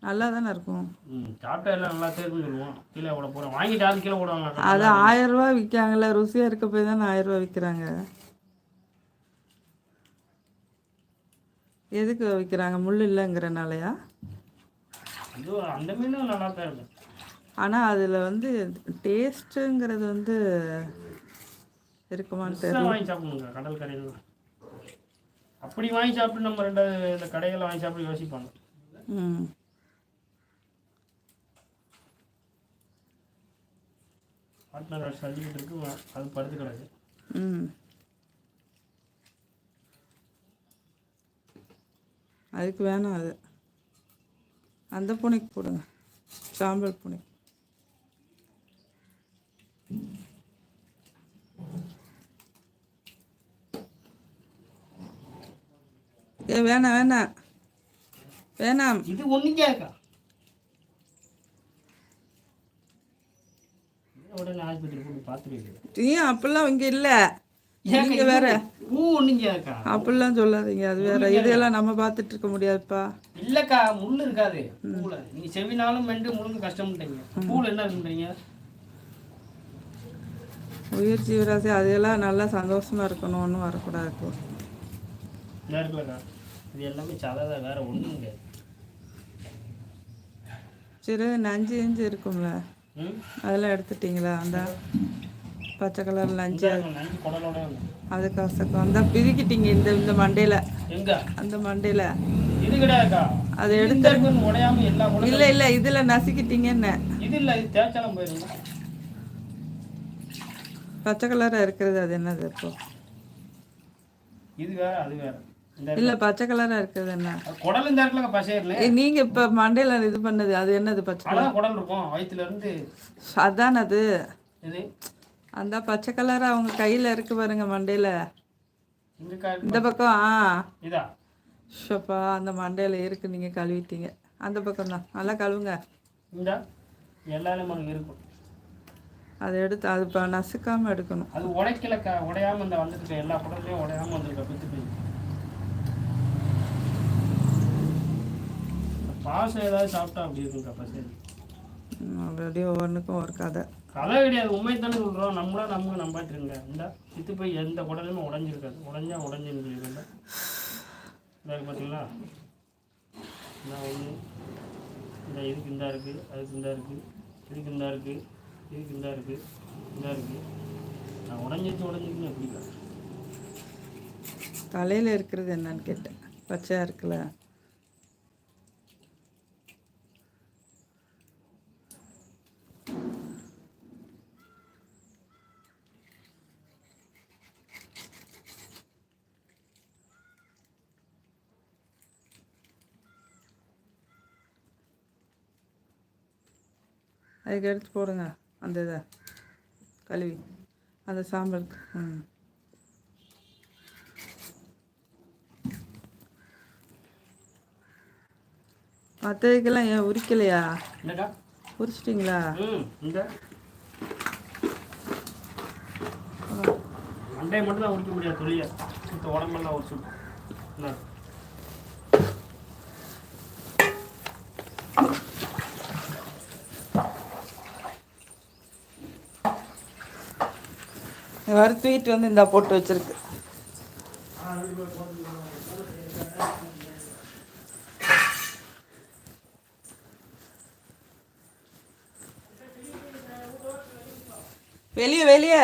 நல்லா தானே இருக்கும். சாப்பிட்டா எல்லாம் நல்லா இருக்குன்னு சொல்லுவோம். கீழே விட போகிறோம், வாங்கிட்டு அது கீழே விடுவாங்க. அது 1000 ரூபா விற்காங்கல்ல, ருசியாக இருக்க போய் தானே 1000 ரூபா விற்கிறாங்க. எதுக்கு விற்கிறாங்க? முள் இல்லைங்கிறனாலயா? அது அந்த மீனும் நல்லா தான் இருக்கும். ஆனால் அதில் வந்து டேஸ்ட்டுங்கிறது வந்து இருக்குமான்னு தெரியல. வாங்கி சாப்பிடணுங்க கடல் கரையில். அப்படி வாங்கி சாப்பிட்டு நம்ம ரெண்டாவது இந்த கடைகளில் வாங்கி சாப்பிட்டு யோசிப்பாங்க. பார்ட்னர் சர்டிஃபிகேட் இருக்கு, அது படுத்து கிடக்கு. அதுக்கு வேணாம். அது அந்த பூனைக்கு போடுங்க, சாம்பல் பூனை. வேணாம் வேணாம் வேணாம். இது ஒண்ணு கேட்கா உடனே ஹாஸ்பிட்டல் போய் பார்த்துருக்கீங்க. ஏன் அப்படிலாம் இங்கே இல்லை, நீங்க வேற அப்படிலாம் சொல்லாதீங்க. அது வேற, இதெல்லாம் நம்ம பார்த்துட்டு இருக்க முடியாதுப்பா. இல்லக்கா முள்ளு இருக்காது பூல. நீ செவினாலும் மெண்டு முழுங்க கஷ்டம்ன்றீங்க, பூல என்ன இருக்குன்றீங்க? உயிர் ஜீவராசி அதெல்லாம் நல்லா சந்தோஷமா இருக்கணும், ஒன்றும் வரக்கூடாது. இருக்குல்லக்கா, இது எல்லாமே சதை, வேற ஒன்றும் கிடையாது. சரி, நஞ்சு நஞ்சு இருக்கும்ல, அதெல்லாம் எடுத்துட்டீங்களா? அந்த பச்சை கலர் நஞ்சு அது கசக்கம் அந்த பிரிக்கிட்டீங்க இந்த இந்த மண்டையில, அந்த மண்டையில இது கிடையாதுக்கா. அதை எடுத்து உடையாம எல்லா இல்ல இல்ல இதுல நசுக்கிட்டீங்கன்னு. இது இல்ல, இது தேய்ச்சாலும் போயிருங்க. பச்சை கலரா இருக்கிறது அது என்னது? இப்போ இது வேற அது வேற. இல்ல பச்சை கலரா இருக்கிறது என்ன? குடல் இந்த இடத்துல பசையர்ல. நீங்க இப்ப மண்டையில இது பண்ணது அது என்னது? பச்சை கலர் குடல் இருக்கும் வயித்துல இருந்து. அதான் அது. இது அந்த பச்சை கலரா அவங்க கையில இருக்கு பாருங்க மண்டையில, இந்த பக்கம். இதா ஷப்பா, அந்த மண்டையில இருக்கு, நீங்க கழுவிட்டீங்க. அந்த பக்கம் தான், நல்லா கழுவுங்க. இந்த எல்லாரும் அங்கே இருக்கும், அதை எடுத்து அது இப்போ நசுக்காமல் எடுக்கணும். அது உடைக்கலக்கா, உடையாமல் இந்த வந்துருக்கு, எல்லா குடல்லையும் உடையாமல் வந்துருக்கா. பித்து பாசம் ஏதாவது சாப்பிட்டா அப்படி இருக்குக்கா பசங்க. ஆல்ரெடி ஒவ்வொன்றுக்கும் ஒரு கதை கிடையாது, உண்மை தானே சொல்கிறோம். நம்மளாம் நம்பாட்டுருங்க. இந்த பித்து போய் எந்த குடலுமே உடஞ்சிருக்காது, உடஞ்சுன்னு சொல்லியிருக்கேன். இதாக பார்த்தீங்களா, நான் ஒன்று இந்த இதுக்கு இந்தா இருக்குது, அதுக்கு இந்தா இருக்குது, இதுக்கு இந்தா இருக்குது, இதுக்கு இந்தா இருக்குது, இந்தா இருக்குது. நான் உடஞ்சிருக்குன்னு எப்படிக்கா? தலையில் இருக்கிறது என்னன்னு கேட்டேன். பச்சையாக இருக்குல்ல, அதுக்கு எடுத்து போடுங்க. அந்த இதை கழுவி அந்த சாம்பலுக்கு. மற்றதுக்கெல்லாம் ஏன் உரிக்கலையா? உரிச்சிட்டிங்களா? மண்டையை மட்டும் தான் உரிக்க முடியாது, தொழிலை உடம்பெல்லாம் உரிச்சு. வறுத்துட்டு வந்து இந்த போட்டு வச்சிருக்கு. வெளியே வெளியே